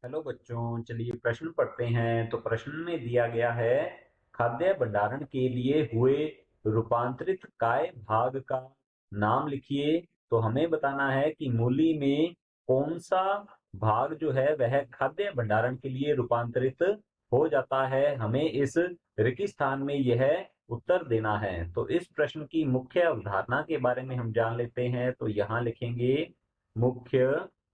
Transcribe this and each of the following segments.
Hello बच्चों, चलिए प्रश्न पढ़ते हैं। तो प्रश्न में दिया गया है, खाद्य भंडारण के लिए हुए रूपांतरित काय भाग का नाम लिखिए। तो हमें बताना है कि मूली में कौन सा भाग जो है वह खाद्य भंडारण के लिए रूपांतरित हो जाता है। हमें इस रिक्त स्थान में यह उत्तर देना है। तो इस प्रश्न की मुख्य अवधारणा के बारे में हम जान लेते हैं। तो यहाँ लिखेंगे मुख्य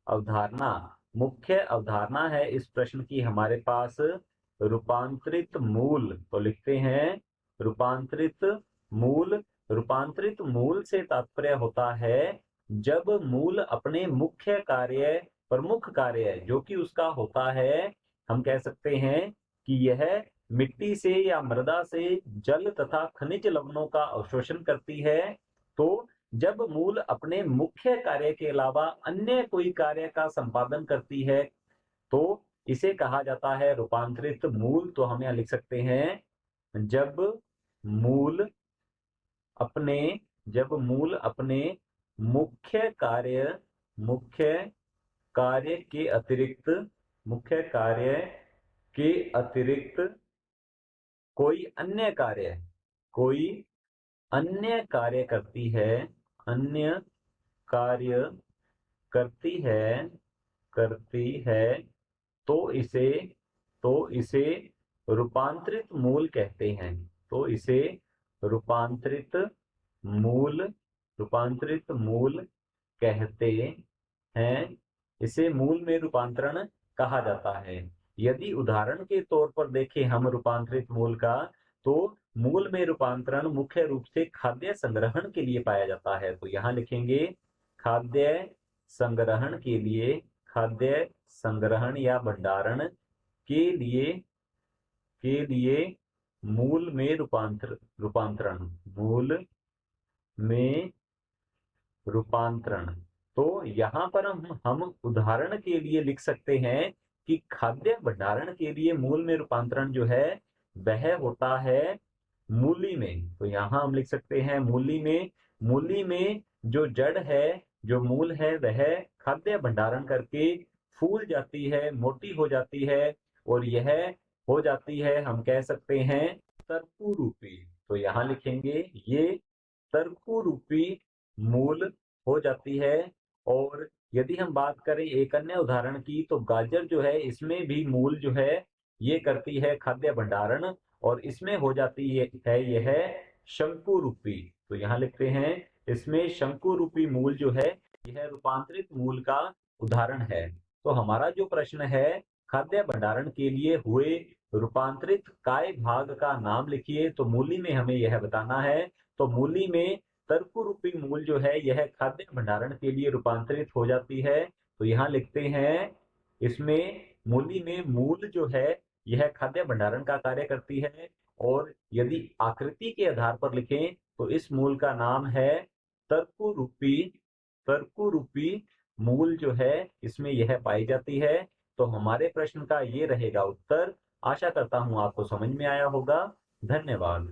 अवधारणा। मुख्य अवधारणा है इस प्रश्न की हमारे पास रूपांतरित मूल। तो लिखते हैं रूपांतरित मूल। रूपांतरित मूल से तात्पर्य होता है जब मूल अपने मुख्य कार्य, प्रमुख कार्य जो कि उसका होता है, हम कह सकते हैं कि यह मिट्टी से या मृदा से जल तथा खनिज लवणों का अवशोषण करती है। तो जब मूल अपने मुख्य कार्य के अलावा अन्य कोई कार्य का संपादन करती है तो इसे कहा जाता है रूपांतरित मूल। तो हम यहाँ लिख सकते हैं जब मूल अपने जब मूल अपने मुख्य कार्य मुख्य कार्य के अतिरिक्त मुख्य कार्य के अतिरिक्त कोई अन्य कार्य कोई अन्य कार्य करती है अन्य कार्य करती है तो इसे तो इसे रूपांतरित मूल कहते हैं। तो इसे रूपांतरित मूल रूपांतरित मूल कहते हैं। इसे मूल में रूपांतरण कहा जाता है। यदि उदाहरण के तौर पर देखें हम रूपांतरित मूल का, तो मूल में रूपांतरण मुख्य रूप से खाद्य संग्रहण के लिए पाया जाता है। तो यहाँ लिखेंगे खाद्य संग्रहण के लिए, खाद्य संग्रहण या भंडारण के लिए मूल में रूपांतरण मूल में रूपांतरण। तो यहाँ पर हम उदाहरण के लिए लिख सकते हैं कि खाद्य भंडारण के लिए मूल में रूपांतरण जो है वह होता है मूली में। तो यहाँ हम लिख सकते हैं मूली में जो जड़ है, जो मूल है, वह खाद्य भंडारण करके फूल जाती है, मोटी हो जाती है और यह हो जाती है, हम कह सकते हैं, तरकू रूपी। तो यहाँ लिखेंगे ये तरकू रूपी मूल हो जाती है। और यदि हम बात करें एक अन्य उदाहरण की, तो गाजर जो है इसमें भी मूल जो है ये करती है खाद्य भंडारण और इसमें हो जाती है यह शंकु रूपी। तो यहाँ लिखते हैं इसमें शंकु रूपी मूल जो है यह रूपांतरित मूल का उदाहरण है। तो हमारा जो प्रश्न है, खाद्य भंडारण के लिए हुए रूपांतरित काय भाग का नाम लिखिए। तो मूली में हमें यह बताना है। तो मूली में तरकु रूपी मूल जो है यह खाद्य भंडारण के लिए रूपांतरित हो जाती है। तो यहाँ लिखते हैं इसमें मूली में मूल जो है यह खाद्य भंडारण का कार्य करती है। और यदि आकृति के आधार पर लिखें तो इस मूल का नाम है तरकु रूपी। तरकु रूपी मूल जो है इसमें यह पाई जाती है। तो हमारे प्रश्न का ये रहेगा उत्तर। आशा करता हूं आपको समझ में आया होगा। धन्यवाद।